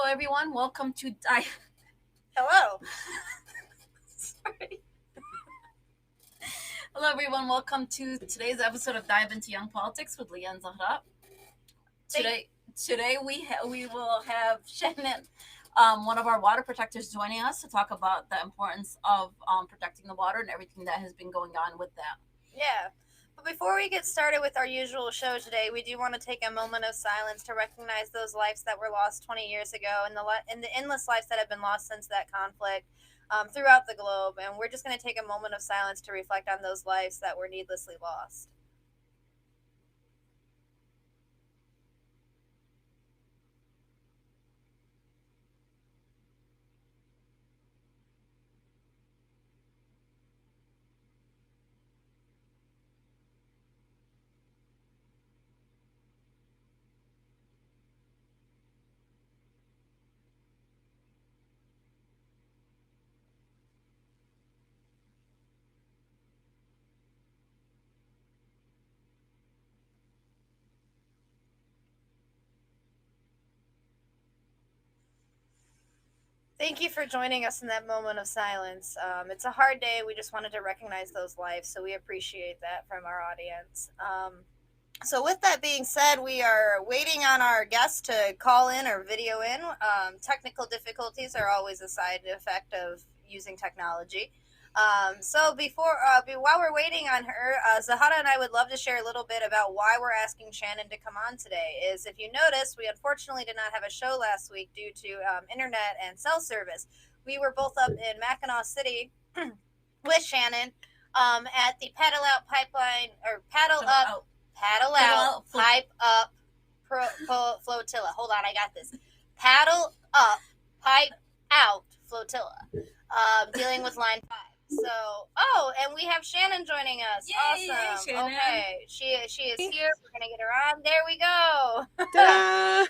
everyone. Welcome to Hello. Sorry. Hello, everyone. Welcome to today's episode of Dive into Young Politics with Leah and Zahara. Today we will have Shannon, one of our water protectors, joining us to talk about the importance of protecting the water and everything that has been going on with that. Yeah. But before we get started with our usual show today, we do want to take a moment of silence to recognize those lives that were lost 20 years ago and the endless lives that have been lost since that conflict throughout the globe. And we're just going to take a moment of silence to reflect on those lives that were needlessly lost. Thank you for joining us in that moment of silence. It's a hard day. We just wanted to recognize those lives, so we appreciate that from our audience. So with that being said, we are waiting on our guests to call in or video in. Technical difficulties are always a side effect of using technology. So while we're waiting on her, Zahara and I would love to share a little bit about why we're asking Shannon to come on today. Is if you notice, we unfortunately did not have a show last week due to internet and cell service. We were both up in Mackinac City with Shannon at the Paddle Out Pipeline or Paddle Out Pipe Up Flotilla. Hold on, I got this. Paddle Up Pipe Out Flotilla. Dealing with Line 5. And we have Shannon joining us. Yay, awesome. Shannon. Okay, she is here. We're gonna get her on. There we go. Ta-da!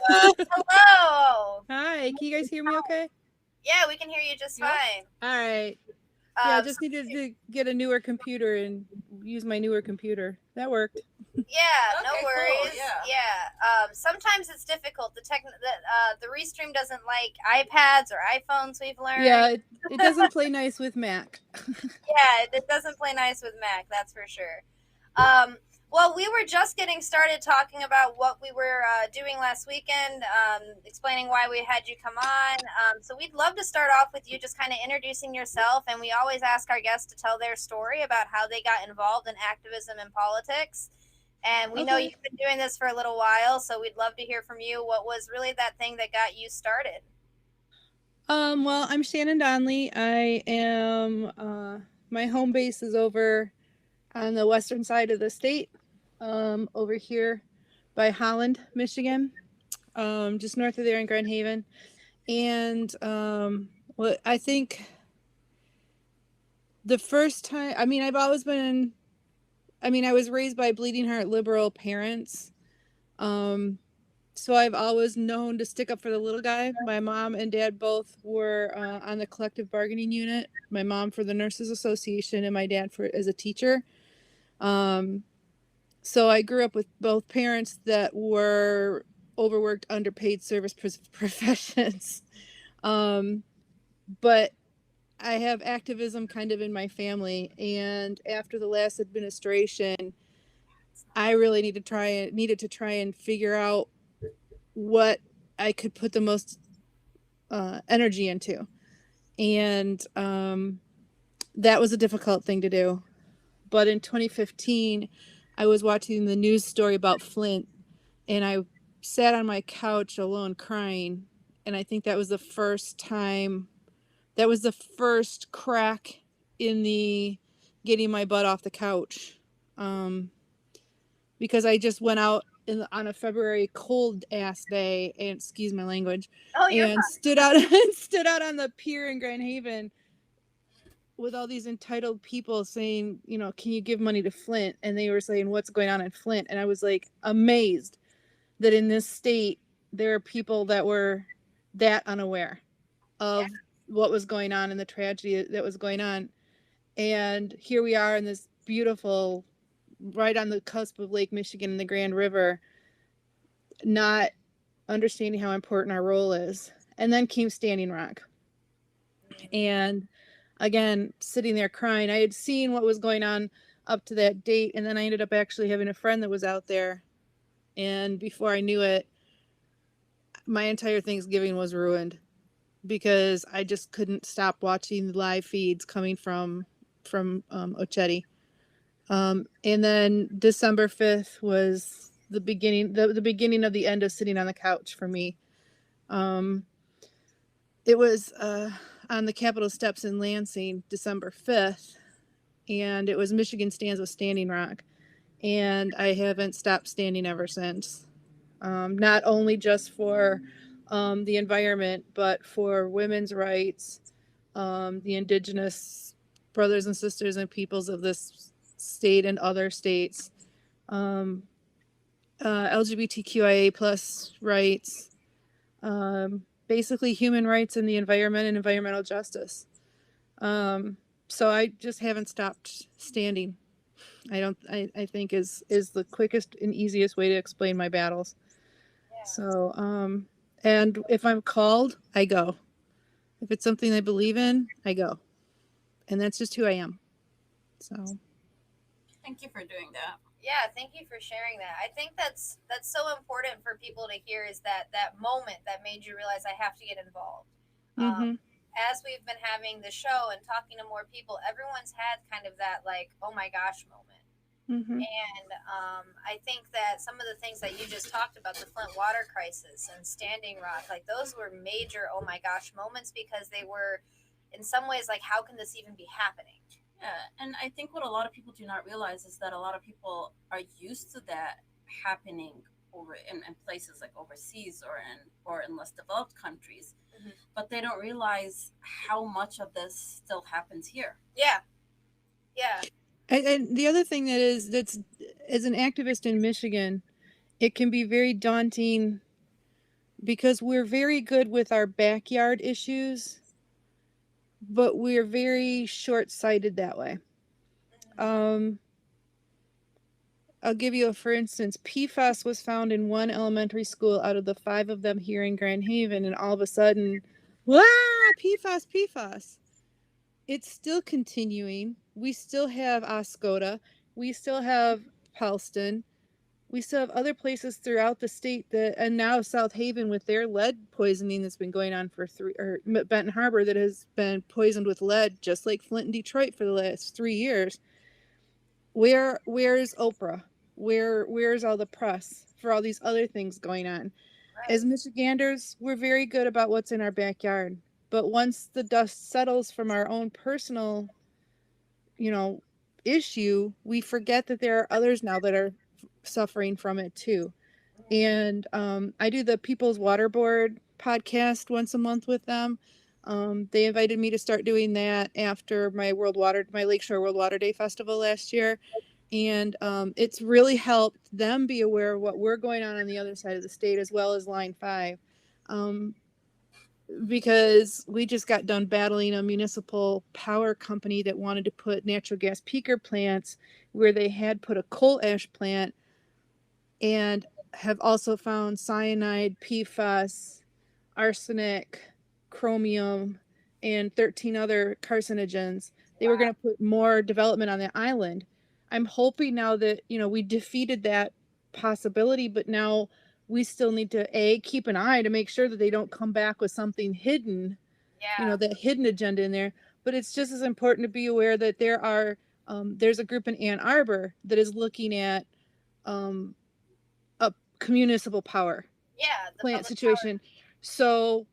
Hello. Hi, can you guys hear me okay? Yeah, we can hear you just fine. All right. Yeah, I just needed to get a newer computer and use my newer computer. That worked. Yeah, no Okay, worries. cool, yeah. Sometimes it's difficult. The Restream doesn't like iPads or iPhones. We've learned. Yeah, it doesn't play nice with Mac. Yeah, it doesn't play nice with Mac. That's for sure. Well, we were just getting started talking about what we were doing last weekend, explaining why we had you come on. So we'd love to start off with you just kind of introducing yourself. And we always ask our guests to tell their story about how they got involved in activism and politics. And we know you've been doing this for a little while, so we'd love to hear from you. What was really that thing that got you started? Well, I'm Shannon Donley. I am, my home base is over on the western side of the state, over here by Holland, Michigan, just north of there in Grand Haven. And I think the first time, I was raised by bleeding heart liberal parents. So I've always known to stick up for the little guy. My mom and dad both were on the collective bargaining unit. My mom for the Nurses Association and my dad as a teacher. So I grew up with both parents that were overworked, underpaid service professions. But I have activism kind of in my family, and after the last administration, I really needed to try and figure out what I could put the most energy into, and that was a difficult thing to do. But in 2015, I was watching the news story about Flint, and I sat on my couch alone crying, and I think that was the first time. That was the first crack in the getting my butt off the couch, because I just went out on a February cold ass day, and excuse my language, and stood out on the pier in Grand Haven with all these entitled people saying, can you give money to Flint? And they were saying, what's going on in Flint? And I was like amazed that in this state there are people that were that unaware of what was going on and the tragedy that was going on. And here we are in this beautiful, right on the cusp of Lake Michigan and the Grand River, not understanding how important our role is. And then came Standing Rock. And again, sitting there crying. I had seen what was going on up to that date, and then I ended up actually having a friend that was out there. And before I knew it, my entire Thanksgiving was ruined because I just couldn't stop watching the live feeds coming from Ochetti. And then December 5th was the beginning of the end of sitting on the couch for me. It was on the Capitol steps in Lansing, December 5th, and it was Michigan Stands with Standing Rock. And I haven't stopped standing ever since. Not only just for the environment, but for women's rights, the indigenous brothers and sisters and peoples of this state and other states, LGBTQIA plus rights, basically human rights in the environment and environmental justice. So I just haven't stopped standing. I think is the quickest and easiest way to explain my battles. Yeah. So, and if I'm called, I go. If it's something I believe in, I go. And that's just who I am. So. Thank you for doing that. Yeah, thank you for sharing that. I think that's so important for people to hear, is that moment that made you realize I have to get involved. As we've been having the show and talking to more people, everyone's had kind of that like, oh my gosh moment. And I think that some of the things that you just talked about, the Flint water crisis and Standing Rock, like those were major oh my gosh moments, because they were in some ways like, how can this even be happening? Yeah, and I think what a lot of people do not realize is that a lot of people are used to that happening over in places like overseas or in less developed countries, but they don't realize how much of this still happens here. Yeah. And the other thing that's as an activist in Michigan, it can be very daunting because we're very good with our backyard issues, but we're very short-sighted that way. I'll give you for instance, PFAS was found in one elementary school out of the 5 of them here in Grand Haven, and all of a sudden, PFAS. It's still continuing. We still have Oscoda. We still have Pellston. We still have other places throughout the state and now South Haven with their lead poisoning that's been going on for Benton Harbor that has been poisoned with lead, just like Flint and Detroit for the last 3 years. Where's Oprah? Where's all the press for all these other things going on? Right. As Michiganders, we're very good about what's in our backyard. But once the dust settles from our own personal, issue, we forget that there are others now that are suffering from it too. And I do the People's Water Board podcast once a month with them. They invited me to start doing that after my Lakeshore World Water Day Festival last year. And it's really helped them be aware of what we're going on the other side of the state, as well as Line 5. Because we just got done battling a municipal power company that wanted to put natural gas peaker plants where they had put a coal ash plant, and have also found cyanide, PFAS, arsenic, chromium, and 13 other carcinogens. They were going to put more development on the island. I'm hoping now that, we defeated that possibility, but now we still need to keep an eye to make sure that they don't come back with something hidden, that hidden agenda in there. But it's just as important to be aware that there's a group in Ann Arbor that is looking at a municipal power plant situation. Power. So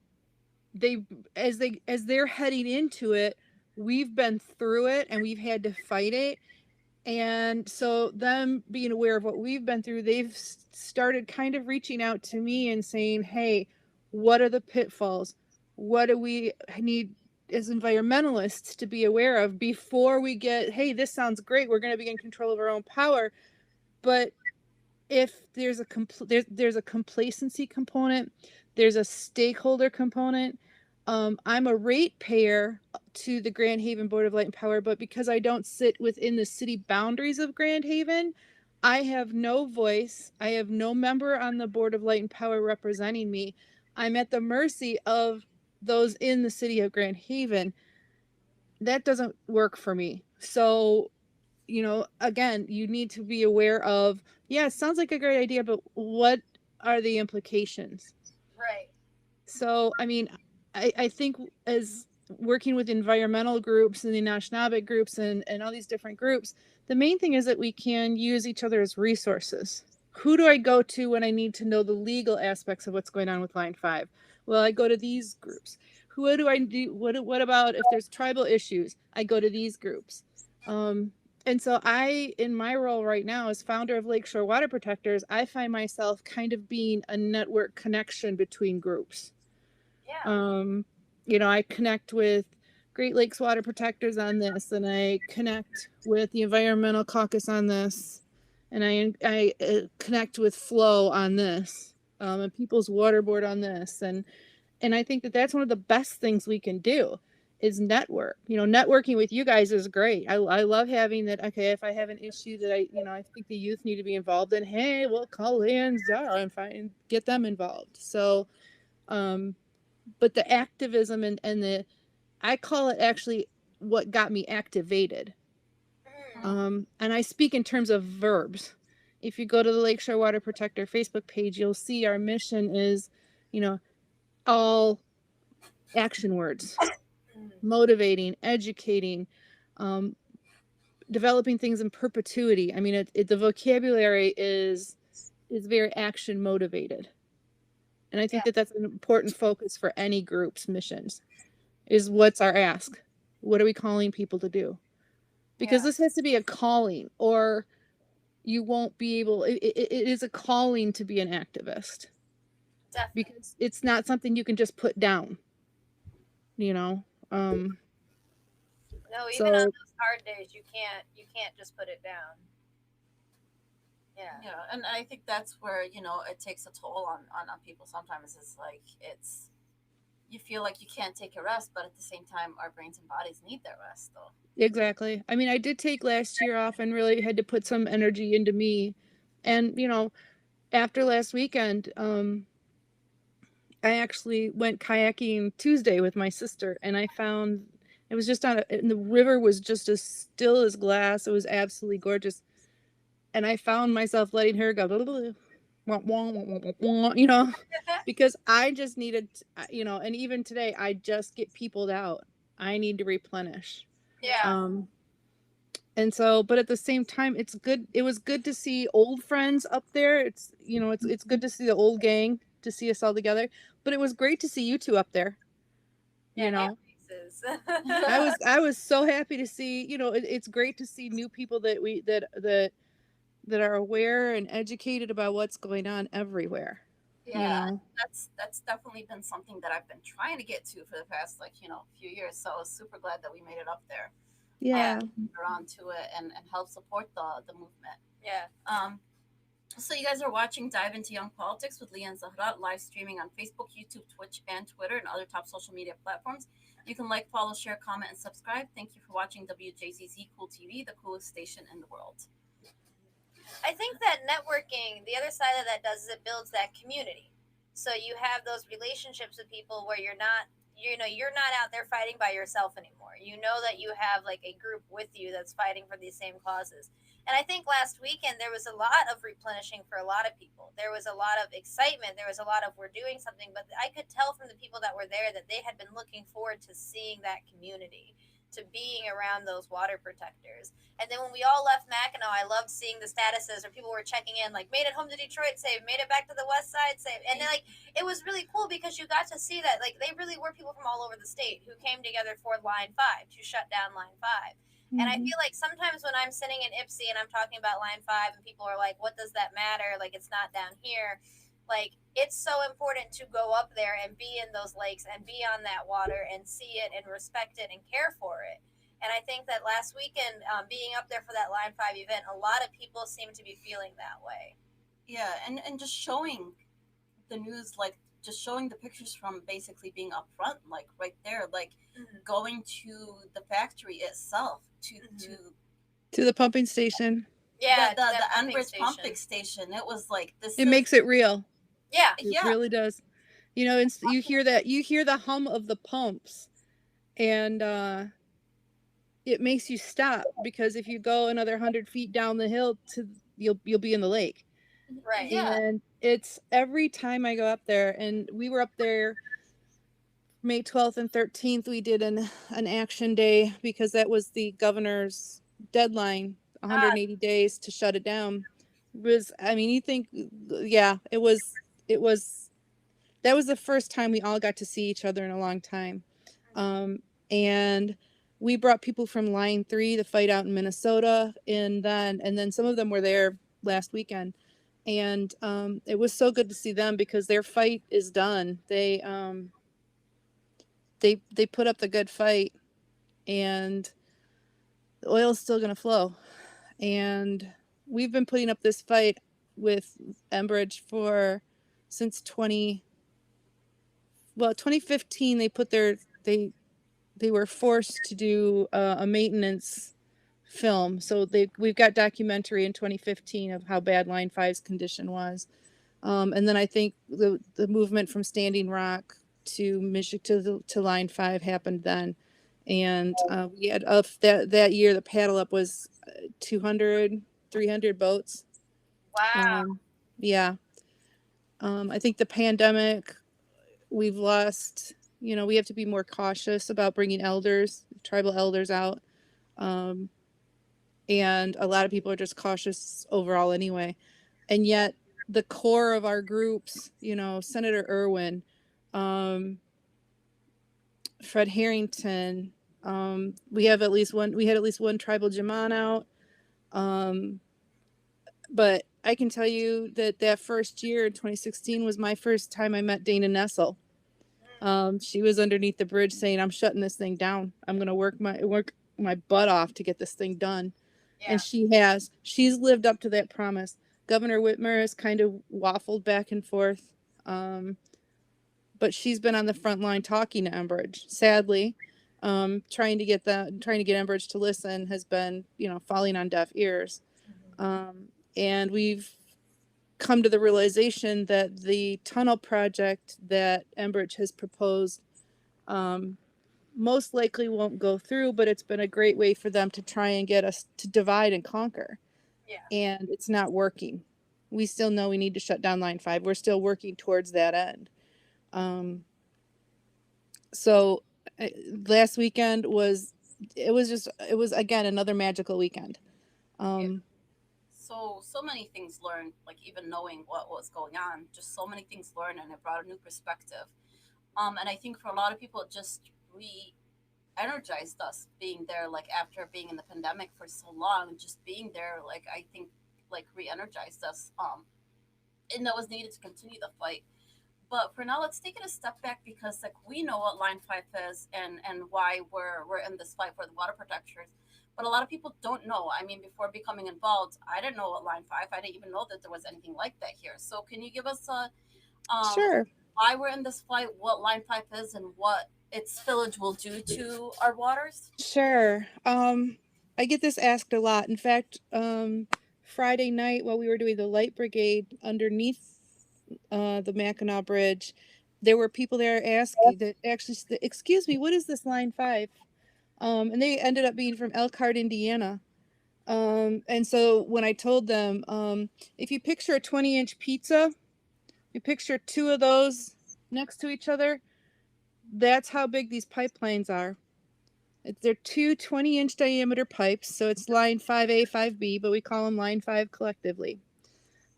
as they're heading into it, we've been through it and we've had to fight it. And so them being aware of what we've been through, they've started kind of reaching out to me and saying, hey, what are the pitfalls? What do we need as environmentalists to be aware of before we get, hey, this sounds great, we're going to be in control of our own power. But if there's a complacency component, there's a stakeholder component. I'm a ratepayer to the Grand Haven Board of Light and Power, but because I don't sit within the city boundaries of Grand Haven, I have no voice. I have no member on the Board of Light and Power representing me. I'm at the mercy of those in the city of Grand Haven. That doesn't work for me. So, again, you need to be aware of, yeah, it sounds like a great idea, but what are the implications? Right. So, I mean, I think as working with environmental groups and the Anishinaabe groups and all these different groups, the main thing is that we can use each other as resources. Who do I go to when I need to know the legal aspects of what's going on with Line 5? Well, I go to these groups. Who do I do? What about if there's tribal issues? I go to these groups. And so in my role right now as founder of Lakeshore Water Protectors, I find myself kind of being a network connection between groups. Yeah. I connect with Great Lakes Water Protectors on this, and I connect with the Environmental Caucus on this, and I connect with Flow on this, and People's Water Board on this, and I think that that's one of the best things we can do is network. Networking with you guys is great. I love having that. Okay, if I have an issue that I think the youth need to be involved in, hey, we'll call Leah and Zahara and get them involved. So, but the activism and I call it actually what got me activated. And I speak in terms of verbs. If you go to the Lakeshore Water Protector Facebook page, you'll see our mission is, all action words, motivating, educating, developing things in perpetuity. I mean, the vocabulary is very action motivated. And I think that that's an important focus for any group's missions is what's our ask? What are we calling people to do? Because this has to be a calling or you won't be able, it is a calling to be an activist. Definitely. Because it's not something you can just put down, No, even so, on those hard days, you can't just put it down. Yeah, and I think that's where it takes a toll on people. Sometimes it's like you feel like you can't take a rest, but at the same time, our brains and bodies need that rest, though. Exactly. I mean, I did take last year off and really had to put some energy into me, and after last weekend, I actually went kayaking Tuesday with my sister, and I found it was just and the river was just as still as glass. It was absolutely gorgeous. And I found myself letting her go, because I just needed, and even today, I just get peopled out. I need to replenish. Yeah. And so, but at the same time, it's good. It was good to see old friends up there. It's good to see the old gang, to see us all together. But it was great to see you two up there. I was so happy to see. It's great to see new people that are aware and educated about what's going on everywhere. Yeah, that's definitely been something that I've been trying to get to for the past few years. So I was super glad that we made it up there. Yeah. Around to it and help support the movement. Yeah. So you guys are watching Dive into Young Politics with Leah and Zahara, live streaming on Facebook, YouTube, Twitch, and Twitter, and other top social media platforms. You can like, follow, share, comment, and subscribe. Thank you for watching WJZZ Cool TV, the coolest station in the world. I think that networking, the other side of that does is it builds that community. So you have those relationships with people where you're not out there fighting by yourself anymore. You know that you have like a group with you that's fighting for these same causes. And I think last weekend there was a lot of replenishing for a lot of people. There was a lot of excitement. There was a lot of we're doing something. But I could tell from the people that were there that they had been looking forward to seeing that community, to being around those water protectors. And then when we all left Mackinac, I loved seeing the statuses where people were checking in, like, made it home to Detroit safe, made it back to the west side safe. And then, like, it was really cool because you got to see that, like, they really were people from all over the state who came together for Line 5 to shut down Line 5. Mm-hmm. And I feel like sometimes when I'm sitting in Ipsy and I'm talking about Line 5 and people are like, what does that matter? Like, it's not down here. Like, it's so important to go up there and be in those lakes and be on that water and see it and respect it and care for it. And I think that last weekend, being up there for that Line 5 event, a lot of people seem to be feeling that way. Yeah, and just showing the news, like, just showing the pictures from basically being up front, like, right there, like, going to the factory itself, to the pumping station. Yeah, the Enbridge pumping station. It was like this. It makes it real. Yeah, it really does. You know, and you hear the hum of the pumps, and it makes you stop, because if you go another 100 feet down the hill you'll be in the lake. Right. Yeah. And it's every time I go up there, and we were up there May 12th and 13th, we did an action day, because that was the governor's deadline, 180 days to shut it down. I mean, you think, yeah, it was, that was the first time we all got to see each other in a long time. And we brought people from Line 3 to fight out in Minnesota, and then some of them were there last weekend. And it was so good to see them, because their fight is done. They put up the good fight, and the oil's still going to flow. And we've been putting up this fight with Enbridge since 2015. They were forced to do a maintenance film. So we've got documentary in 2015 of how bad Line 5's condition was. And then I think the movement from Standing Rock to Michigan to Line 5 happened then. And we had that year, the paddle up was 200, 300 boats. Wow. Yeah. I think the pandemic, we've lost, we have to be more cautious about bringing tribal elders out. And a lot of people are just cautious overall anyway. And yet the core of our groups, Senator Irwin, Fred Harrington, we had at least one tribal Jaman out. But I can tell you that first year in 2016 was my first time I met Dana Nessel. She was underneath the bridge saying, "I'm shutting this thing down. I'm going to work my butt off to get this thing done." Yeah. And she's lived up to that promise. Governor Whitmer has kind of waffled back and forth. But she's been on the front line talking to Enbridge. Sadly, trying to get Enbridge to listen has been, falling on deaf ears. And we've come to the realization that the tunnel project that Enbridge has proposed most likely won't go through, but it's been a great way for them to try and get us to divide and conquer. Yeah. And it's not working. We still know we need to shut down Line 5. We're still working towards that end. So last weekend was again another magical weekend. So many things learned, like even knowing what was going on, just so many things learned, and it brought a new perspective. And I think for a lot of people, it just re-energized us being there, like after being in the pandemic for so long, just being there, like I think like re-energized us. And that was needed to continue the fight. But for now, let's take it a step back, because like we know what Line 5 is and why we're in this fight for the water protectors. But a lot of people don't know. I mean, before becoming involved, I didn't know what Line 5. I didn't even know that there was anything like that here. So can you give us Sure. why we're in this fight, what Line 5 is, and what its spillage will do to our waters? Sure. I get this asked a lot. In fact, Friday night while we were doing the light brigade underneath the Mackinac Bridge, there were people there asking that actually, excuse me, what is this Line 5? And they ended up being from Elkhart, Indiana. And so when I told them, if you picture a 20-inch pizza, you picture two of those next to each other, that's how big these pipelines are. They're two 20-inch diameter pipes, so it's Line 5A, 5B, but we call them Line 5 collectively.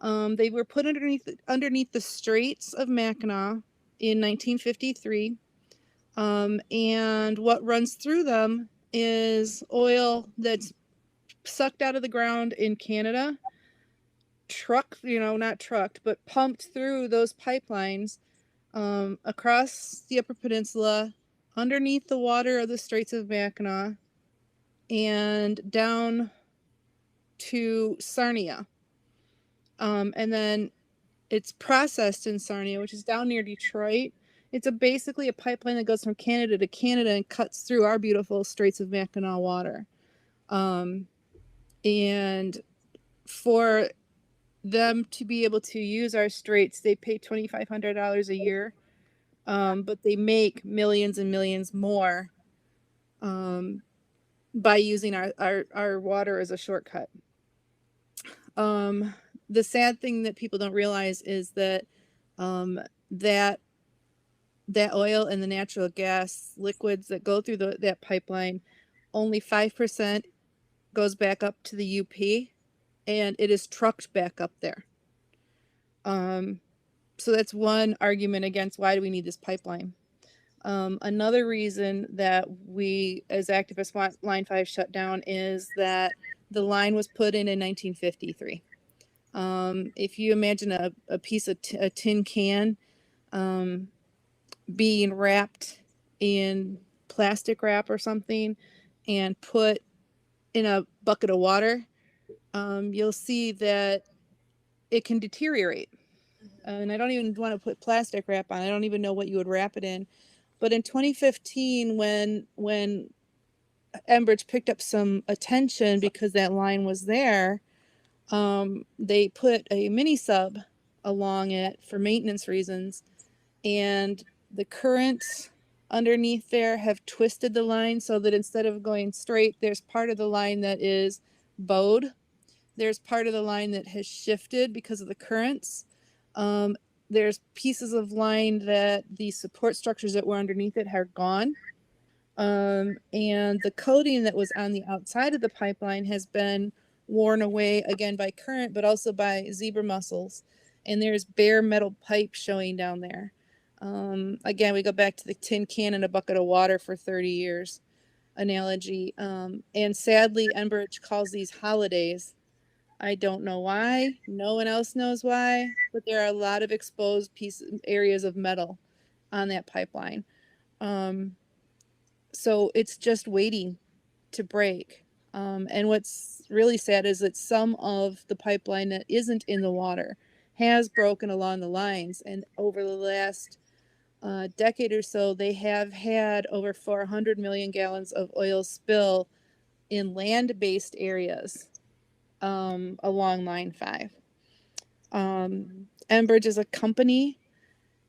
They were put underneath the Straits of Mackinac in 1953. And what runs through them is oil that's sucked out of the ground in Canada, not trucked, but pumped through those pipelines across the Upper Peninsula, underneath the water of the Straits of Mackinac, and down to Sarnia. And then it's processed in Sarnia, which is down near Detroit. It's basically a pipeline that goes from Canada to Canada and cuts through our beautiful Straits of Mackinac water. And for them to be able to use our straits, they pay $2,500 a year but they make millions and millions more by using our water as a shortcut. The sad thing that people don't realize is that that oil and the natural gas liquids that go through that pipeline, only 5% goes back up to the UP, and it is trucked back up there. So that's one argument against why do we need this pipeline. Another reason that we as activists want Line 5 shut down is that the line was put in 1953. If you imagine a piece of a tin can being wrapped in plastic wrap or something and put in a bucket of water, you'll see that it can deteriorate. And I don't even want to put plastic wrap on. I don't even know what you would wrap it in. But in 2015, when Enbridge picked up some attention because that line was there, they put a mini sub along it for maintenance reasons, and the currents underneath there have twisted the line so that instead of going straight, there's part of the line that is bowed. There's part of the line that has shifted because of the currents. There's pieces of line that the support structures that were underneath it are gone. And the coating that was on the outside of the pipeline has been worn away again by current, but also by zebra mussels. And there's bare metal pipe showing down there. Again, we go back to the tin can and a bucket of water for 30 years analogy. And sadly, Enbridge calls these holidays. I don't know why. No one else knows why, but there are a lot of exposed areas of metal on that pipeline. So it's just waiting to break. And what's really sad is that some of the pipeline that isn't in the water has broken along the lines. And over the last decade or so, they have had over 400 million gallons of oil spill in land-based areas along Line 5. Enbridge is a company.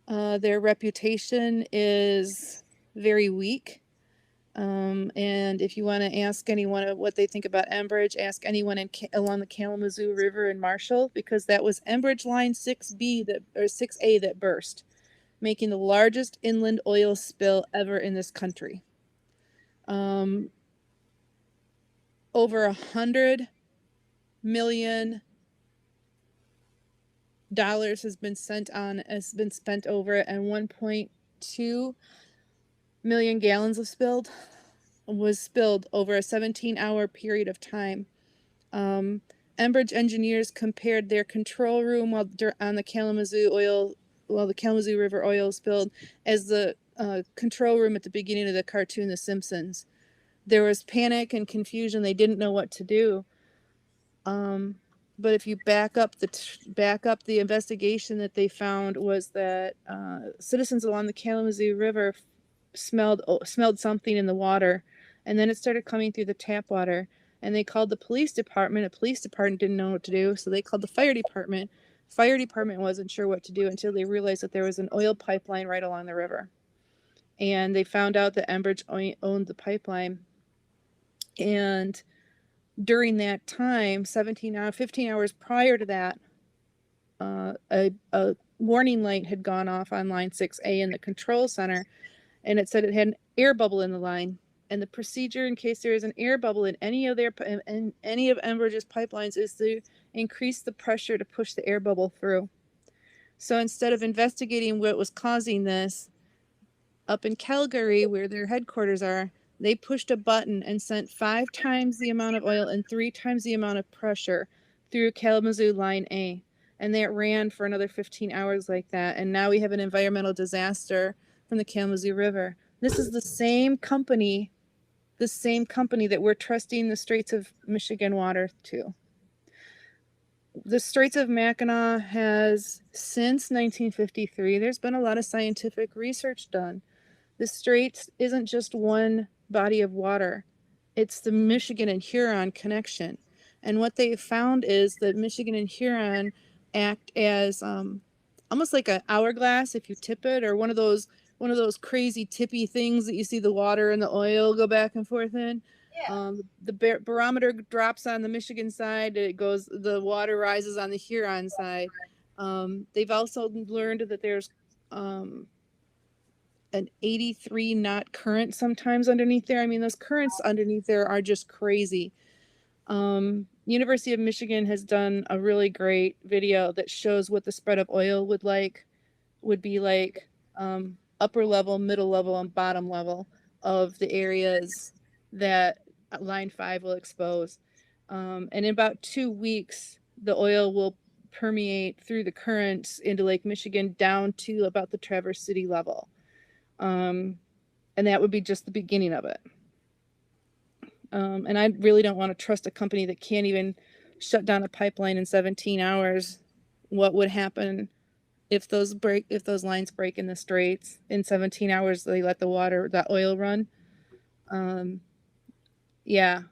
Their reputation is very weak. And if you want to ask anyone what they think about Enbridge, ask anyone along the Kalamazoo River in Marshall, because that was Enbridge Line 6A that burst, making the largest inland oil spill ever in this country. Over $100 million has been spent over it, and 1.2 million gallons was spilled over a 17-hour period of time. Enbridge engineers compared their control room while the Kalamazoo River oil spilled as the control room at the beginning of the cartoon The Simpsons. There was panic and confusion. They didn't know what to do. But if you back up the investigation that they found was that citizens along the Kalamazoo River smelled something in the water, and then it started coming through the tap water, and they called the police department. The police department didn't know what to do, so they called the fire department. Fire department wasn't sure what to do until they realized that there was an oil pipeline right along the river, and they found out that Enbridge owned the pipeline. And during that time, 15 hours prior to that, a warning light had gone off on Line 6A in the control center, and it said it had an air bubble in the line. And the procedure in case there is an air bubble in any of Enbridge's pipelines is to increase the pressure to push the air bubble through. So instead of investigating what was causing this, up in Calgary, where their headquarters are, they pushed a button and sent 5 times the amount of oil and 3 times the amount of pressure through Kalamazoo Line A. And that ran for another 15 hours like that. And now we have an environmental disaster from the Kalamazoo River. This is the same company that we're trusting the Straits of Michigan water to. The Straits of Mackinac has, since 1953, there's been a lot of scientific research done. The Straits isn't just one body of water. It's the Michigan and Huron connection. And what they found is that Michigan and Huron act as almost like an hourglass if you tip it, or one of those one of those crazy tippy things that you see the water and the oil go back and forth in. Yeah. The barometer drops on the Michigan side. The water rises on the Huron side. They've also learned that there's an 83 knot current sometimes underneath there. I mean, those currents underneath there are just crazy. University of Michigan has done a really great video that shows what the spread of oil would be like, upper level, middle level, and bottom level of the areas that Line 5 will expose. And in about 2 weeks, the oil will permeate through the currents into Lake Michigan down to about the Traverse City level. And that would be just the beginning of it. And I really don't want to trust a company that can't even shut down a pipeline in 17 hours. What would happen if those lines break in the straits in 17 hours? They let that oil run. Yeah,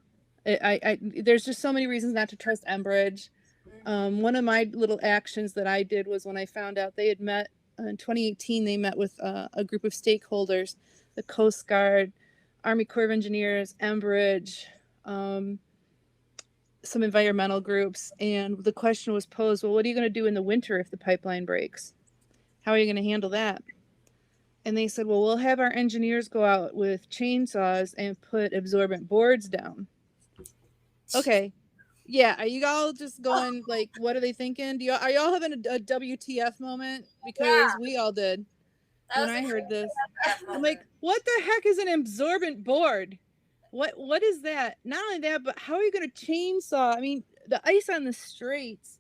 there's just so many reasons not to trust Enbridge. One of my little actions that I did was when I found out they had met in 2018, they met with a group of stakeholders, the Coast Guard, Army Corps of Engineers, Enbridge, some environmental groups. And the question was posed, well, what are you going to do in the winter if the pipeline breaks? How are you going to handle that? And they said, well, we'll have our engineers go out with chainsaws and put absorbent boards down. Okay. Yeah. Are you all just going like, what are they thinking? Are y'all having a WTF moment? Because we all did when I heard this. I'm like, what the heck is an absorbent board? What is that? Not only that, but how are you going to chainsaw? I mean, the ice on the straits.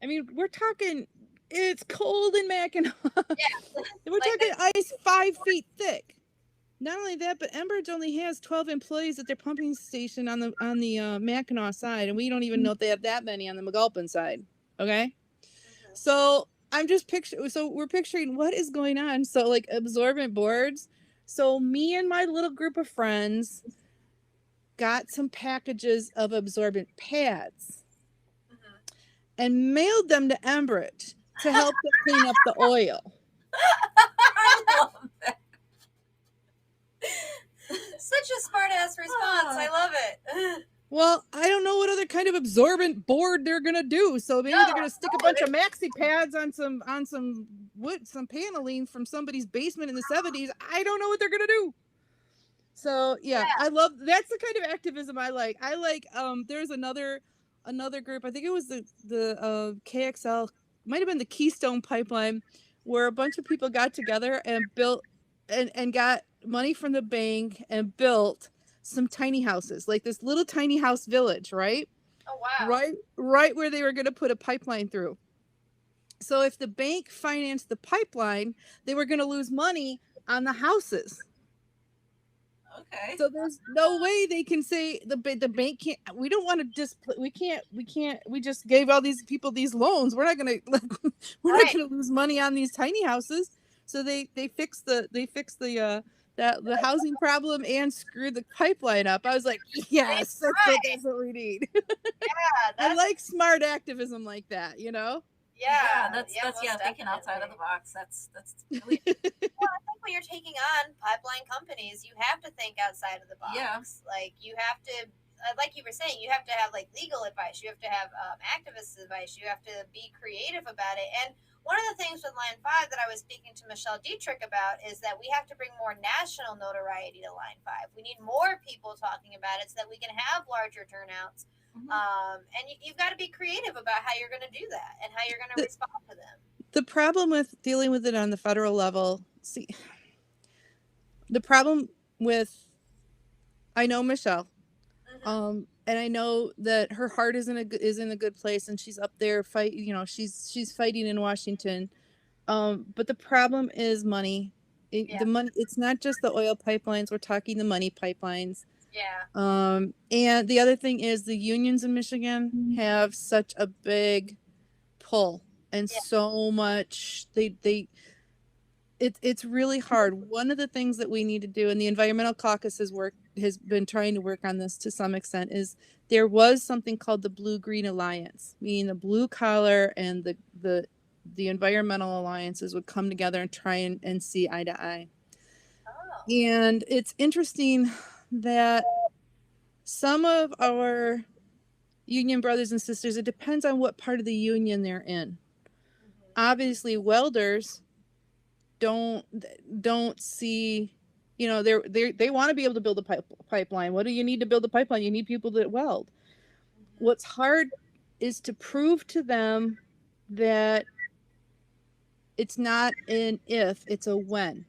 I mean, we're talking, it's cold in Mackinac. Yeah. We're talking ice 5 feet thick. Not only that, but Enbridge only has 12 employees at their pumping station on the Mackinac side, and we don't even know if they have that many on the McAlpin side. Okay, so I'm just we're picturing what is going on. So like absorbent boards. So me and my little group of friends got some packages of absorbent pads and mailed them to Enbridge to help them clean up the oil. I love that. Such a smart ass response. I love it. Well, I don't know what other kind of absorbent board they're gonna do. So maybe they're gonna stick a bunch of maxi pads on some wood, some paneling from somebody's basement in the 70s. I don't know what they're gonna do. So yeah, I love, that's the kind of activism I like. There's another group, I think it was the KXL, might have been the Keystone Pipeline, where a bunch of people got together and built and got money from the bank and built some tiny houses, like this little tiny house village, right? Oh wow. Right where they were going to put a pipeline through. So if the bank financed the pipeline, they were going to lose money on the houses. Okay. So there's no way they can say the bank can't. We don't want to we can't. We just gave all these people these loans. We're not gonna not gonna lose money on these tiny houses. So they fixed the housing problem and screwed the pipeline up. I was like, yes, that's what we need. Yeah, I like smart activism like that. You know. Yeah, that's thinking outside of the box. That's really. Well, I think when you're taking on pipeline companies, you have to think outside of the box. Yeah. Like you have to, like you were saying, you have to have like legal advice. You have to have activist advice. You have to be creative about it. And one of the things with Line 5 that I was speaking to Michelle Dietrich about is that we have to bring more national notoriety to Line 5. We need more people talking about it so that we can have larger turnouts. And you've got to be creative about how you're going to do that and how you're going to respond to them. The problem with dealing with it on the federal level, I know Michelle, and I know that her heart is in a good place, and she's up there she's fighting in Washington. But the problem is money. The money. It's not just the oil pipelines. We're talking the money pipelines. Yeah. And the other thing is the unions in Michigan have such a big pull and so much it's really hard. One of the things that we need to do, and the environmental caucus has been trying to work on this to some extent, is there was something called the Blue-Green Alliance, meaning the blue collar and the environmental alliances would come together and try and see eye to eye. And it's interesting that some of our union brothers and sisters, it depends on what part of the union they're in. Obviously, welders don't see, you know, they want to be able to build a pipeline. What do you need to build a pipeline? You need people that weld. What's hard is to prove to them that it's not an if, it's a when.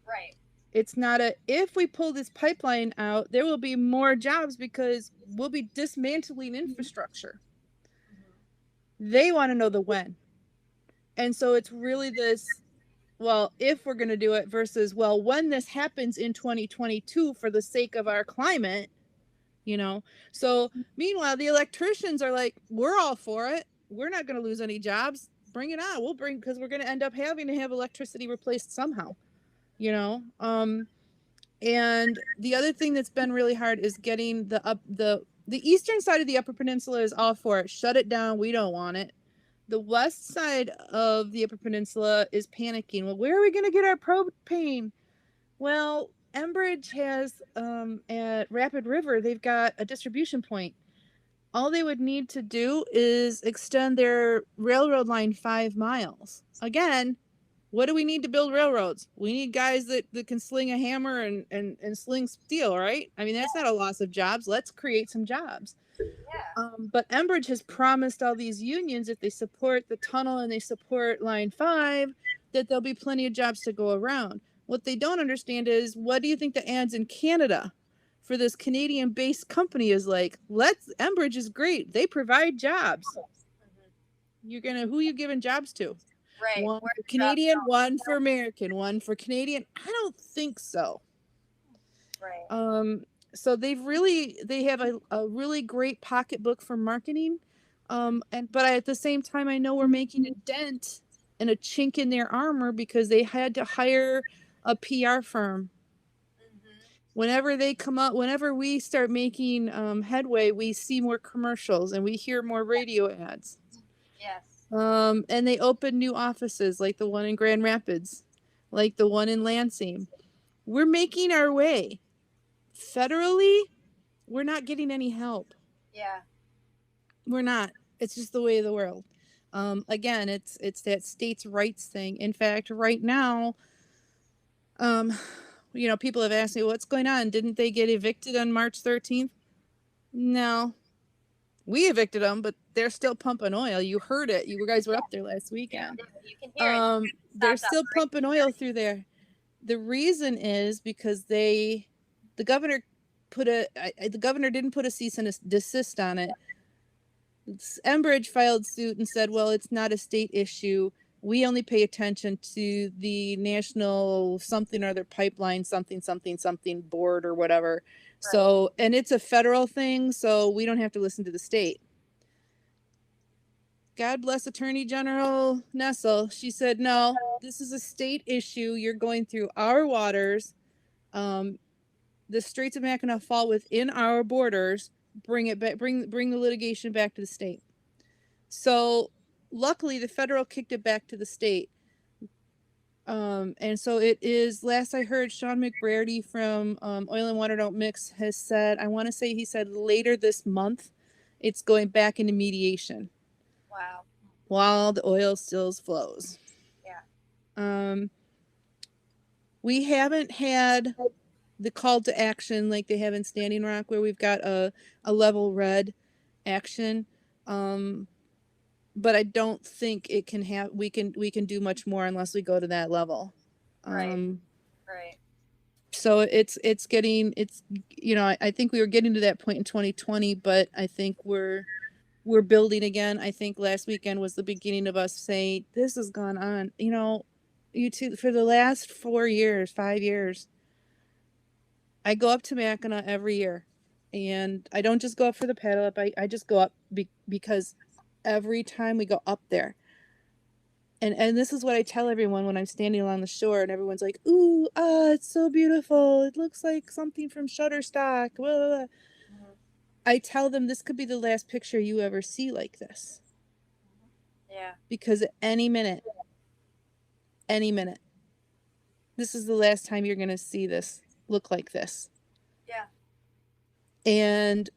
Right. It's not a, if we pull this pipeline out, there will be more jobs because we'll be dismantling infrastructure. They want to know the when. And so it's really this, well, if we're going to do it versus, well, when this happens in 2022 for the sake of our climate, you know. So meanwhile, the electricians are like, we're all for it. We're not going to lose any jobs. Bring it on. We'll bring, because we're going to end up having to have electricity replaced somehow, you know. And the other thing that's been really hard is getting the eastern side of the Upper Peninsula is all for it. Shut it down. We don't want it. The west side of the Upper Peninsula is panicking. Well, where are we going to get our propane? Well, Enbridge has at Rapid River, they've got a distribution point. All they would need to do is extend their railroad line 5 miles. Again, what do we need to build railroads? We need guys that can sling a hammer and sling steel, right? I mean, that's not a loss of jobs. Let's create some jobs. Yeah. But Enbridge has promised all these unions, if they support the tunnel and they support Line 5, that there'll be plenty of jobs to go around. What they don't understand is, what do you think the ads in Canada for this Canadian-based company is like? Enbridge is great. They provide jobs. Who are you giving jobs to? Right. One for Canadian, one for American, one for Canadian. I don't think so. Right. So they have a really great pocketbook for marketing. But at the same time, I know we're making a dent and a chink in their armor because they had to hire a PR firm. Whenever they come up, whenever we start making headway, we see more commercials and we hear more radio ads. Yes. And they open new offices like the one in Grand Rapids, like the one in Lansing. We're making our way. Federally, we're not getting any help. Yeah. We're not. It's just the way of the world. Again, it's that states' rights thing. In fact, right now, people have asked me what's going on. Didn't they get evicted on March 13th? No. We evicted them, but they're still pumping oil. You heard it. You guys were up there last weekend. Yeah, you can hear it. They're still pumping oil through there. The reason is because the governor didn't put a cease and desist on it. Enbridge filed suit and said, well, it's not a state issue. We only pay attention to the national something or other pipeline, something board or whatever. Right. So, and it's a federal thing, so we don't have to listen to the state. God bless Attorney General Nessel. She said, no, this is a state issue. You're going through our waters. The Straits of Mackinac fall within our borders. Bring it back. Bring the litigation back to the state. So luckily, the federal kicked it back to the state. And so it is, last I heard, Sean McBrady from Oil and Water Don't Mix has said, he said later this month, it's going back into mediation. Wow. While the oil still flows. Yeah. We haven't had the call to action like they have in Standing Rock, where we've got a level red action. But I don't think it can have, we can do much more unless we go to that level. Right. So it's getting, I think we were getting to that point in 2020, but I think we're building again. I think last weekend was the beginning of us saying, this has gone on, for the last 5 years. I go up to Mackinac every year, and I don't just go up for the paddle up. I just go up because every time we go up there, and this is what I tell everyone when I'm standing along the shore, and everyone's like, ooh, it's so beautiful. It looks like something from Shutterstock. Blah, blah, blah. I tell them this could be the last picture you ever see like this. Yeah. Because at any minute, this is the last time you're going to see this look like this. Yeah. And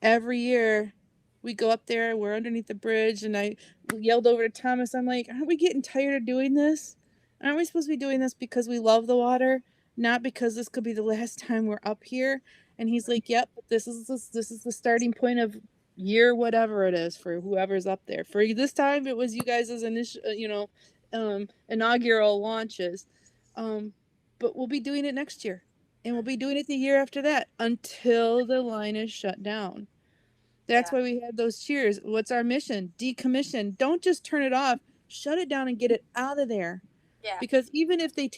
every year we go up there, we're underneath the bridge, and I yelled over to Thomas, I'm like, aren't we getting tired of doing this? Aren't we supposed to be doing this because we love the water, not because this could be the last time we're up here? And he's like, yep, this is the starting point of year whatever it is for whoever's up there. For this time, it was you guys' initial, inaugural launches. But we'll be doing it next year, and we'll be doing it the year after that until the line is shut down. That's why we had those cheers. What's our mission? Decommission. Don't just turn it off. Shut it down and get it out of there. Yeah. Because even if they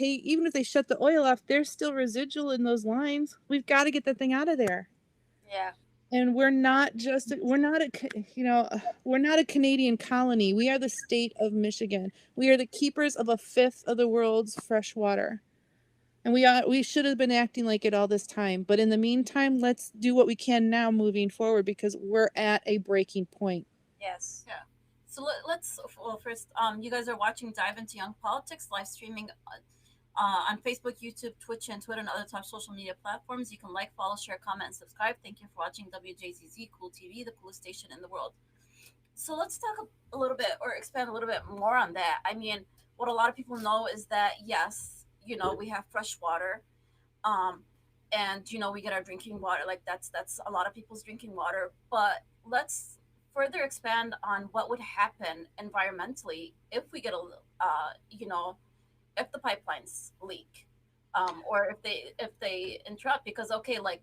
shut the oil off, there's still residual in those lines. We've got to get that thing out of there. Yeah. And we're not a Canadian colony. We are the state of Michigan. We are the keepers of 1/5 of the world's fresh water. And we should have been acting like it all this time. But in the meantime, let's do what we can now moving forward, because we're at a breaking point. Yes. Yeah. So first, you guys are watching Dive into Young Politics, live streaming on Facebook, YouTube, Twitch, and Twitter, and other top social media platforms. You can like, follow, share, comment, and subscribe. Thank you for watching WJZZ, Cool TV, the coolest station in the world. So let's talk a little bit, or expand a little bit more on that. I mean, what a lot of people know is that, yes, we have fresh water, and we get our drinking water. Like that's a lot of people's drinking water. But let's further expand on what would happen environmentally if we get if the pipelines leak, or if they interrupt. Because like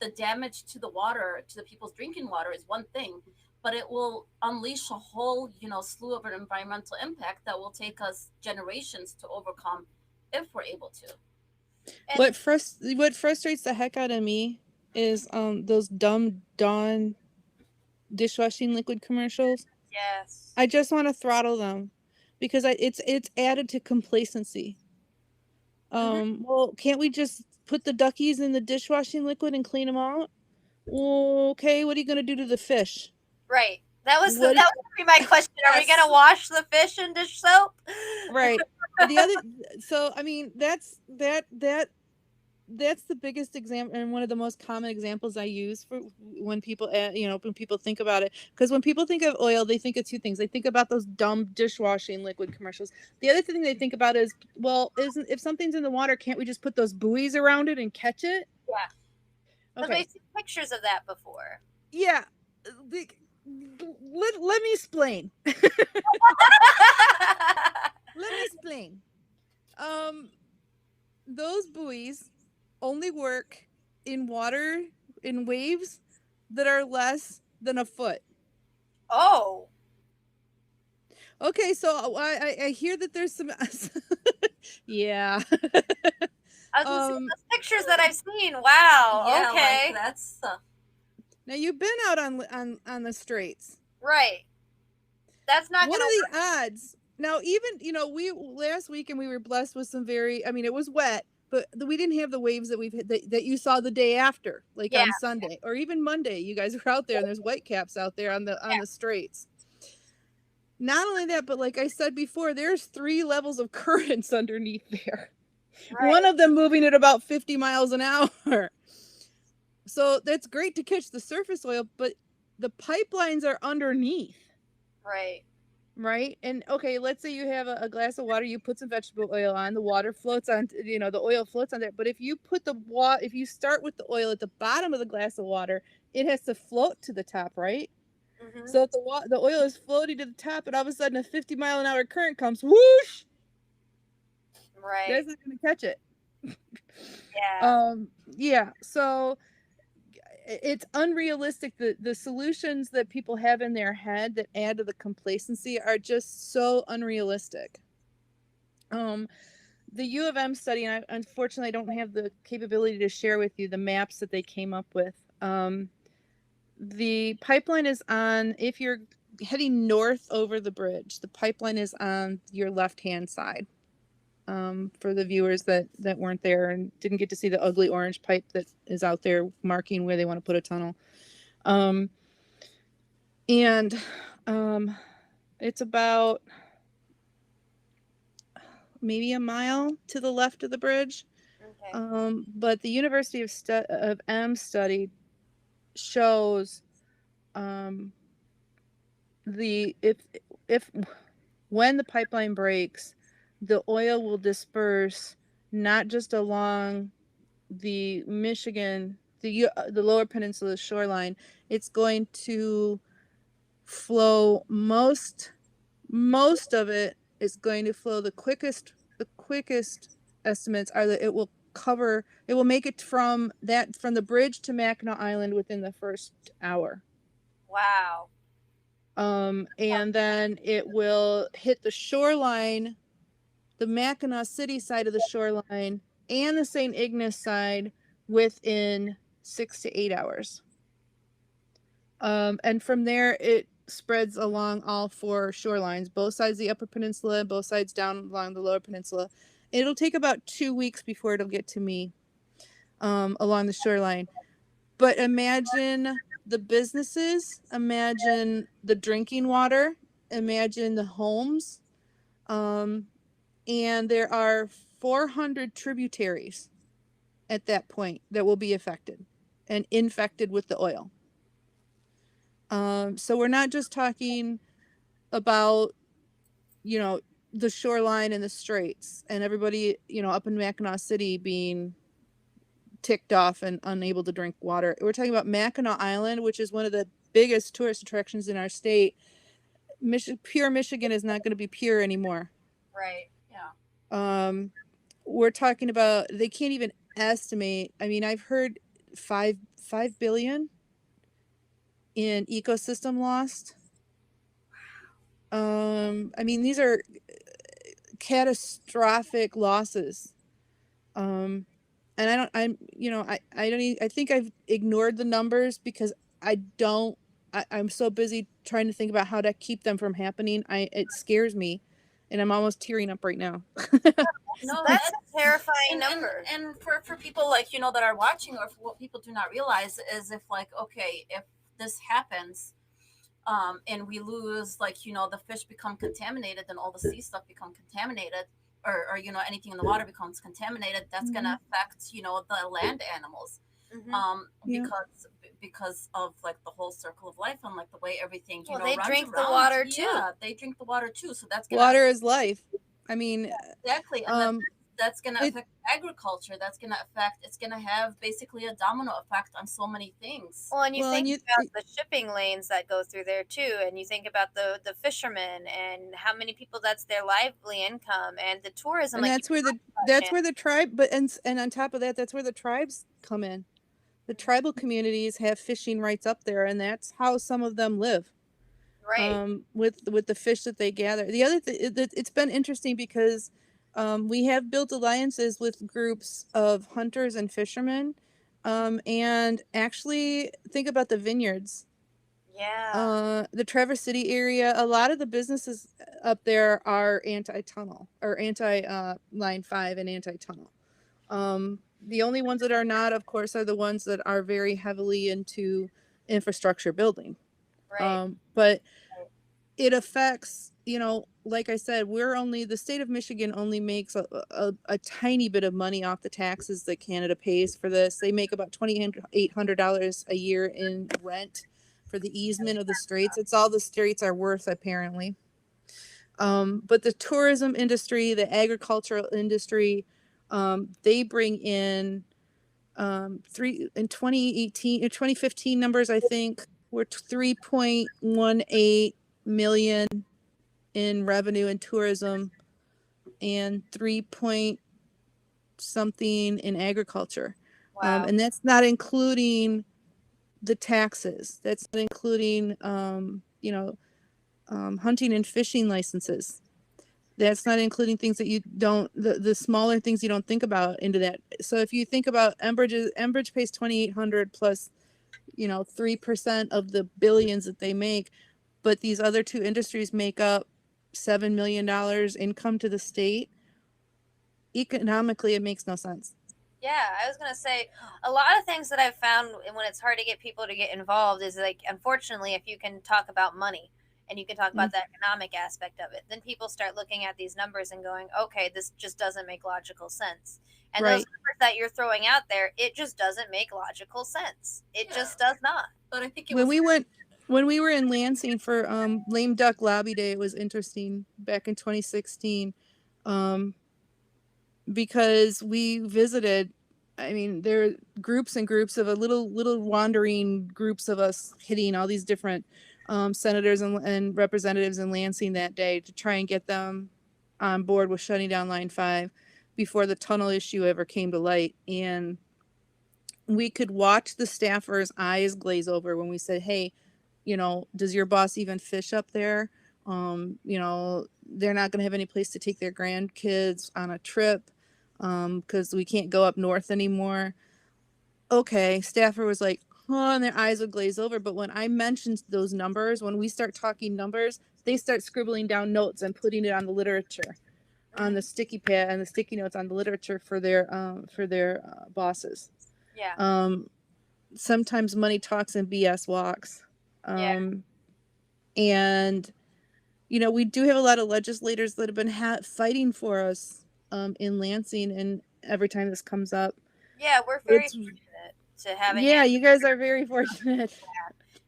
the damage to the water, to the people's drinking water, is one thing, but it will unleash a whole slew of an environmental impact that will take us generations to overcome, if we're able to. And what frustrates the heck out of me is those dumb Dawn dishwashing liquid commercials. Yes. I just want to throttle them, because it's added to complacency. Well, can't we just put the duckies in the dishwashing liquid and clean them out? Okay, what are you going to do to the fish? Right. That was going to be my question. Are we going to wash the fish in dish soap? Right. So I mean, that's the biggest example, and one of the most common examples I use for when people when people think about it. Because when people think of oil, they think of two things. They think about those dumb dishwashing liquid commercials. The other thing they think about is, well, if something's in the water, can't we just put those buoys around it and catch it? Yeah. Okay. I've seen pictures of that before. Yeah. Let me explain. Let me explain. Those buoys only work in water, in waves that are less than a foot. Oh. Okay, so I hear that there's some. Yeah. I was seeing those pictures that I've seen. Wow. Yeah, okay. Like that's. Now you've been out on the straits. Right. That's not What gonna are the odds? Now, even we last weekend we were blessed with some it was wet, but we didn't have the waves that that you saw the day after, like on Sunday or even Monday. You guys were out there, and there's whitecaps out there on the straits. Not only that, but like I said before, there's 3 levels of currents underneath there. Right. One of them moving at about 50 miles an hour. So that's great to catch the surface oil, but the pipelines are underneath. Right. Right. And okay, let's say you have a glass of water, you put some vegetable oil on, the water floats on, the oil floats on there. But if you put if you start with the oil at the bottom of the glass of water, it has to float to the top, right? Mm-hmm. So if the oil is floating to the top, and all of a sudden a 50-mile-an-hour current comes, whoosh. Right. That's not going to catch it. Yeah. Yeah. So it's unrealistic. The solutions that people have in their head that add to the complacency are just so unrealistic. The U of M study, and unfortunately I don't have the capability to share with you the maps that they came up with. The pipeline is on, if you're heading north over the bridge, the pipeline is on your left-hand side. For the viewers that weren't there and didn't get to see the ugly orange pipe that is out there marking where they want to put a tunnel. It's about, maybe a mile to the left of the bridge. Okay. But the University of M study shows the if when the pipeline breaks, the oil will disperse not just along the Michigan, the lower peninsula shoreline. It's going to flow most of it is going to flow the quickest estimates are that it will make it from the bridge to Mackinac Island within the first hour. Wow. And then it will hit the shoreline, the Mackinac City side of the shoreline and the St. Ignace side within 6 to 8 hours. And from there, it spreads along all four shorelines, both sides of the Upper Peninsula, both sides down along the Lower Peninsula. It'll take about 2 weeks before it'll get to me along the shoreline. But imagine the businesses, imagine the drinking water, imagine the homes. And there are 400 tributaries at that point that will be affected and infected with the oil. So we're not just talking about, the shoreline and the straits and everybody, up in Mackinac City being ticked off and unable to drink water. We're talking about Mackinac Island, which is one of the biggest tourist attractions in our state. Pure Michigan is not going to be pure anymore. Right. Yeah. We're talking about, they can't even estimate. I mean, I've heard 5 billion in ecosystem lost. I mean, these are catastrophic losses. And I think I've ignored the numbers because I'm so busy trying to think about how to keep them from happening. It scares me and I'm almost tearing up right now. No, That's a terrifying number. And for people like, that are watching, or for what people do not realize is if this happens, and we lose, the fish become contaminated, then all the sea stuff become contaminated, or anything in the water becomes contaminated. That's gonna affect, the land animals, because of the whole circle of life and the way everything they runs drink around. the water too. Yeah, they drink the water too. So that's gonna water is life. I mean, exactly, and that's gonna affect agriculture. It's gonna have basically a domino effect on so many things. Well, and you think about the shipping lanes that go through there too, and you think about the fishermen and how many people that's their lively income, and the tourism. And that's where the tribe, but and on top of that, that's where the tribes come in. The tribal communities have fishing rights up there, and that's how some of them live. Right. With the fish that they gather. The other thing, it's been interesting because we have built alliances with groups of hunters and fishermen, and actually think about the vineyards. Yeah. The Traverse City area, a lot of the businesses up there are anti-tunnel or anti-Line 5 and anti-tunnel. The only ones that are not, of course, are the ones that are very heavily into infrastructure building. Right. But it affects, like I said, the state of Michigan only makes a tiny bit of money off the taxes that Canada pays for this. They make about $2,800 a year in rent for the easement of the straits. It's all the straits are worth, apparently. But the tourism industry, the agricultural industry, they bring in in 2015 numbers, I think, were 3.18 million in revenue in tourism and 3 point something in agriculture. Wow. And that's not including the taxes. That's not including, hunting and fishing licenses. That's not including things that you don't, the smaller things you don't think about into that. So if you think about Enbridge pays $2,800 plus, 3% of the billions that they make, but these other two industries make up $7 million income to the state. Economically, it makes no sense. Yeah, I was gonna say a lot of things that I've found when it's hard to get people to get involved is unfortunately, if you can talk about money, and you can talk about the economic aspect of it. Then people start looking at these numbers and going, okay, this just doesn't make logical sense. And those numbers that you're throwing out there, it just doesn't make logical sense. It just does not. But I think when we were in Lansing for Lame Duck Lobby Day, it was interesting back in 2016, because we visited. I mean, there are groups and groups of little wandering groups of us hitting all these different senators and representatives in Lansing that day to try and get them on board with shutting down Line 5 before the tunnel issue ever came to light. And we could watch the staffers' eyes glaze over when we said, hey, does your boss even fish up there? They're not going to have any place to take their grandkids on a trip because we can't go up north anymore. Okay, staffer was like, oh, and their eyes would glaze over. But when I mentioned those numbers, when we start talking numbers, they start scribbling down notes and putting it on the literature, on the sticky pad and the sticky notes on the literature for their bosses. Yeah. Sometimes money talks and BS walks. And we do have a lot of legislators that have been fighting for us in Lansing, and every time this comes up, we're very fortunate to have it. Yeah, you guys are very fortunate.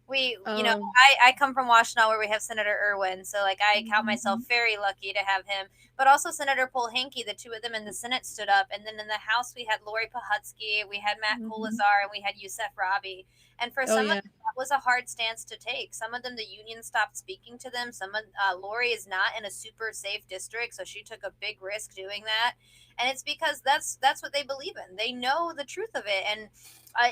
We, I come from Washtenaw where we have Senator Irwin, so I count myself very lucky to have him. But also Senator Polhanky, the two of them in the Senate stood up, and then in the House we had Lori Pahutsky, we had Matt Kulazar, and we had Youssef Rabi. And for some of them, that was a hard stance to take. Some of them, the union stopped speaking to them. Lori is not in a super safe district, so she took a big risk doing that. And it's because that's what they believe in. They know the truth of it, and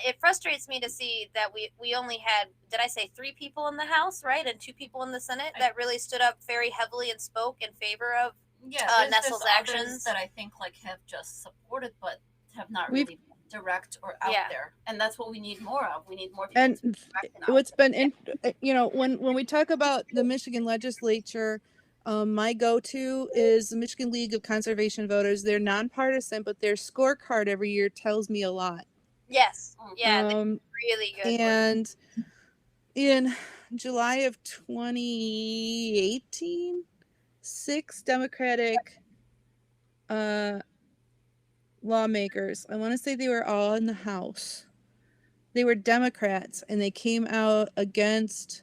it frustrates me to see that we only had, did I say 3 people in the House, right, and 2 people in the Senate that really stood up very heavily and spoke in favor of Nestle's actions that I think have just supported, but have not really been direct or out there, and that's what we need more of. We need more people. And what's been when we talk about the Michigan legislature, my go-to is the Michigan League of Conservation Voters. They're nonpartisan, but their scorecard every year tells me a lot. Yes. Yeah, they're really good. And in July of 2018, 6 Democratic lawmakers, I want to say they were all in the House. They were Democrats, and they came out against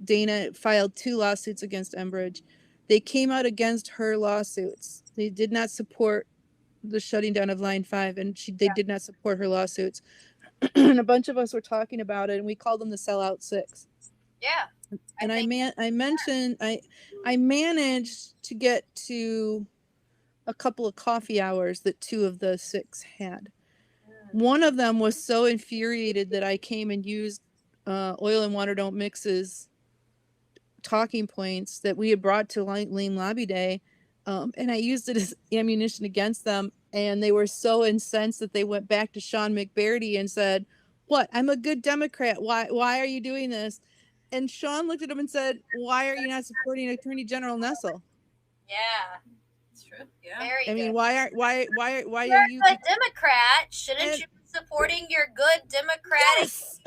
Dana, filed 2 lawsuits against Enbridge. They came out against her lawsuits. They did not support the shutting down of Line 5, and they did not support her lawsuits. And a bunch of us were talking about it, and we called them the Sellout 6. Yeah. And I managed to get to a couple of coffee hours that 2 of the 6 had. One of them was so infuriated that I came and used Oil and Water Don't Mix's talking points that we had brought to Lame Lobby Day, and I used it as ammunition against them, and they were so incensed that they went back to Sean McBarty and said, what, I'm a good Democrat, why are you doing this? And Sean looked at him and said, why are you not supporting Attorney General Nestle? Yeah, it's true. Yeah, I mean, why are you a Democrat? Shouldn't you be supporting your good Democratic? Yes.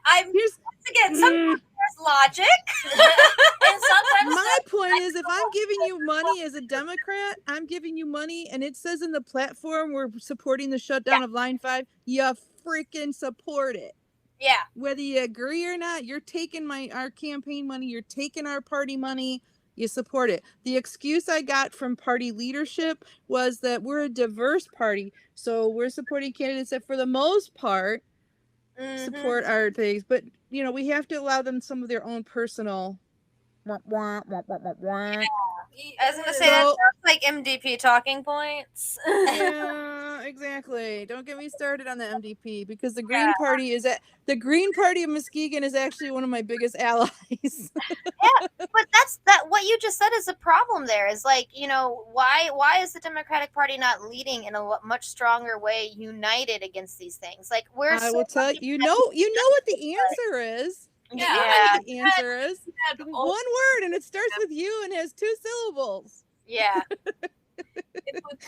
I'm once again, sometimes there's logic. And sometimes my point is, if I'm giving you money as a Democrat, I'm giving you money, and it says in the platform we're supporting the shutdown of Line 5, you freaking support it. Yeah. Whether you agree or not, you're taking our campaign money, you're taking our party money, you support it. The excuse I got from party leadership was that we're a diverse party, so we're supporting candidates that for the most part support our things, but we have to allow them some of their own personal I was gonna say that sounds like MDP talking points. Yeah, exactly. Don't get me started on the MDP, because the Green Party the Green Party of Muskegon is actually one of my biggest allies. But what you just said is a problem. There is why is the Democratic Party not leading in a much stronger way, united against these things? I will tell you know what the answer is. Yeah. The answer is one word, and it starts with U and has 2 syllables. Yeah. If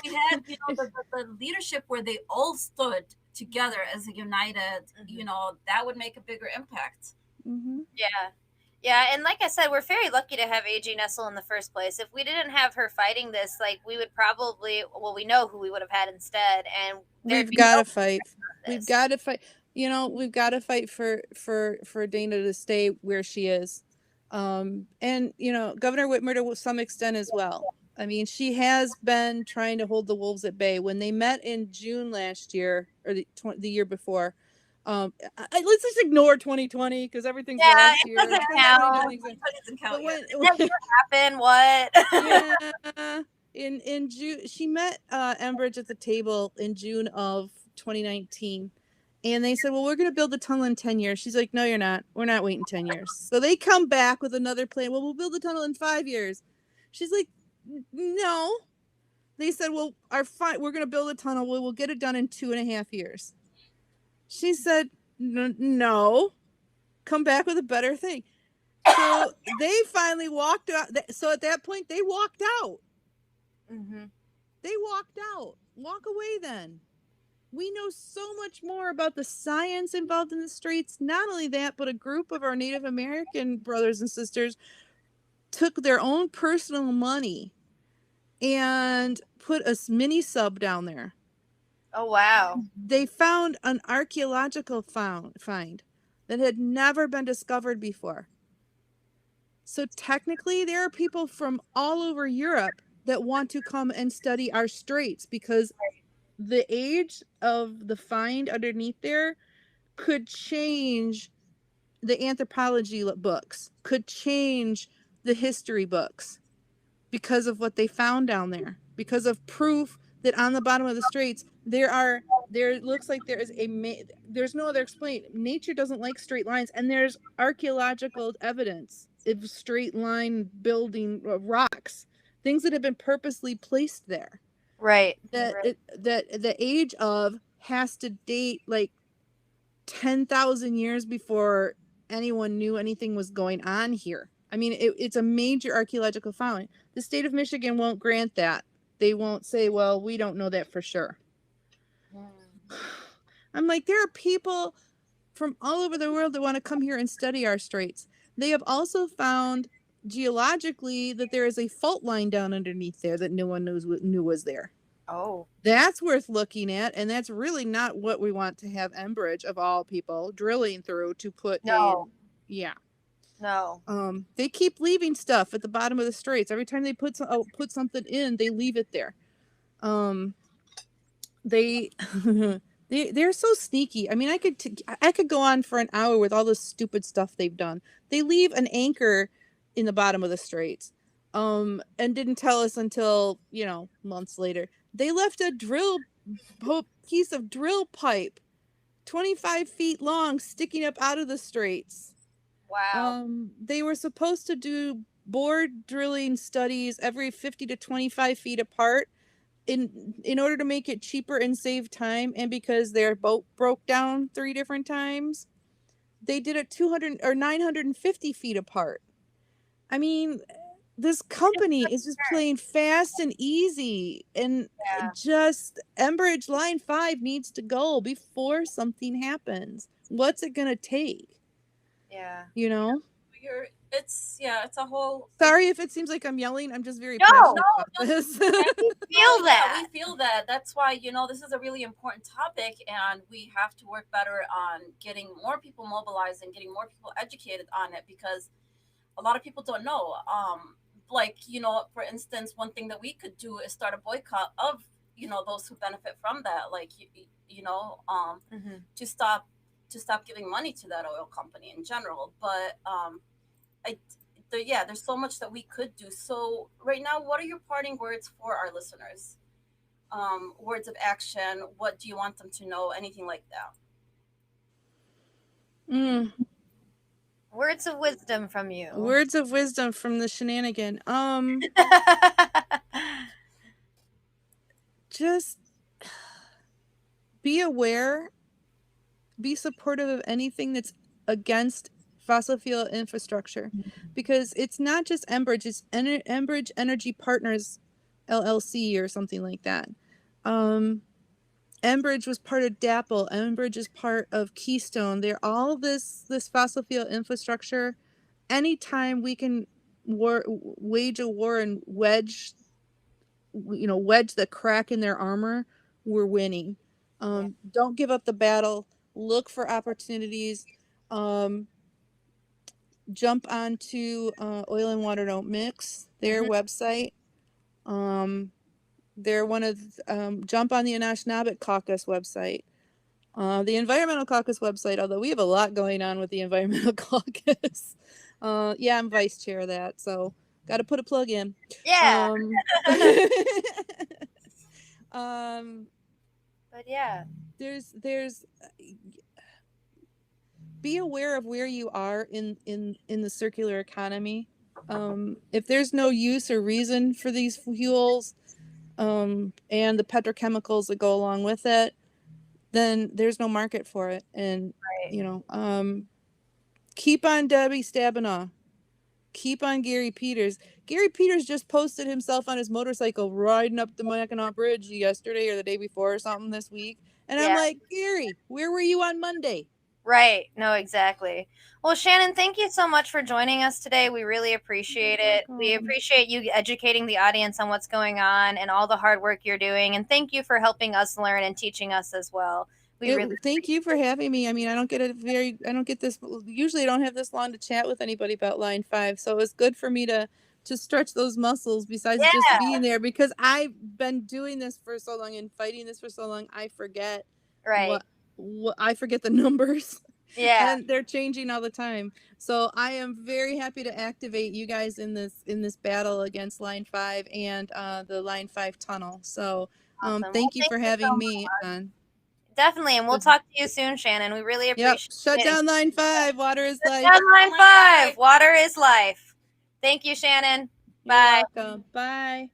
we had, the leadership where they all stood together as a united, that would make a bigger impact. Mm-hmm. Yeah. Yeah, and like I said, we're very lucky to have AG Nessel in the first place. If we didn't have her fighting this, like, we would probably, well, we know who we would have had instead, and We've got to fight. We've got to fight. You know, we've got to fight for Dana to stay where she is. And you know, Governor Whitmer to some extent as well. I mean, she has been trying to hold the wolves at bay. When they met in June last year, or the year before, let's just ignore 2020 because everything's last year. Doesn't count. It doesn't count When yet. happened? What? Yeah, in June, she met Enbridge at the table in June of 2019. And they said, well, we're going to build the tunnel in 10 years. She's like, no, you're not. We're not waiting 10 years. So they come back with another plan. Well, we'll build the tunnel in 5 years. She's like, no. They said, well, we're going to build a tunnel. We'll get it done in 2.5 years. She said, no. Come back with a better thing. So they finally walked out. So at that point, they walked out. Mm-hmm. They walked out. Walk away then. We know so much more about the science involved in the straits. Not only that, but a group of our Native American brothers and sisters took their own personal money and put a mini sub down there. Oh, wow. They found an archaeological find that had never been discovered before. So technically, there are people from all over Europe that want to come and study our straits because the age of the find underneath there could change the anthropology books, could change the history books because of what they found down there, because of proof that on the bottom of the straits there looks like there is there's no other explanation. Nature doesn't like straight lines, and there's archaeological evidence of straight line building rocks, things that have been purposely placed there. Right. That the age of has to date like 10,000 years before anyone knew anything was going on here. I mean, it's a major archaeological find. The state of Michigan won't grant that. They won't say, well, we don't know that for sure. I'm like, there are people from all over the world that want to come here and study our straits. They have also found geologically that there is a fault line down underneath there that no one knew was there. Oh. That's worth looking at, and that's really not what we want to have Enbridge, of all people, drilling through to put No. Yeah. No. They keep leaving stuff at the bottom of the straits. Every time they put something in, they leave it there. They're so sneaky. I mean, I could go on for an hour with all the stupid stuff they've done. They leave an anchor in the bottom of the straits, and didn't tell us until, months later. They left a piece of drill pipe 25 feet long sticking up out of the straits. Wow. They were supposed to do bore drilling studies every 50 to 25 feet apart in order to make it cheaper and save time, and because their boat broke down 3 different times, they did it 200 or 950 feet apart. I mean, this company is just playing fast and easy, and just Enbridge Line 5 needs to go before something happens. What's it gonna take? Yeah. It's a whole. Sorry if it seems like I'm yelling. I'm just very passionate about this. We feel that. We feel that. That's why, this is a really important topic, and we have to work better on getting more people mobilized and getting more people educated on it, because a lot of people don't know. For instance, one thing that we could do is start a boycott of, those who benefit from that, to stop giving money to that oil company in general. But there's so much that we could do. So right now, what are your parting words for our listeners? Words of action. What do you want them to know? Anything like that? Words of wisdom from you. Words of wisdom from the shenanigan. Just be aware, be supportive of anything that's against fossil fuel infrastructure, because it's not just Enbridge, it's Enbridge Energy Partners LLC or something like that. Enbridge was part of DAPL. Enbridge is part of Keystone. They're all this fossil fuel infrastructure anytime we can wage a war and wedge the crack in their armor, we're winning. Don't give up the battle. Look for opportunities. Jump onto Oil and Water Don't Mix, their website. They're one of jump on the Anishinaabeg Caucus website. The Environmental Caucus website, although we have a lot going on with the Environmental Caucus. I'm vice chair of that, so got to put a plug in. Yeah. But yeah, there's be aware of where you are in the circular economy. If there's no use or reason for these fuels, and the petrochemicals that go along with it, then there's no market for it. And keep on Debbie Stabenow. Keep on Gary Peters. Gary Peters just posted himself on his motorcycle riding up the Mackinac Bridge yesterday or the day before or something this week. And I'm like, Gary, where were you on Monday? Right. No, exactly. Well, Shannon, thank you so much for joining us today. We really appreciate it. We appreciate you educating the audience on what's going on and all the hard work you're doing. And thank you for helping us learn and teaching us as well. Thank you for having me. I mean, I don't get this. Usually I don't have this long to chat with anybody about Line 5. So it was good for me to stretch those muscles besides just being there, because I've been doing this for so long and fighting this for so long. I forget I forget the numbers. Yeah. And they're changing all the time. So I am very happy to activate you guys in this battle against Line 5 and the Line 5 tunnel. So thank you for having me on. Definitely, and we'll talk to you soon, Shannon. We really appreciate it. Shut down Line 5. Water is life. Shut down Line 5. Water is life. Thank you, Shannon. Bye. You're welcome. Bye.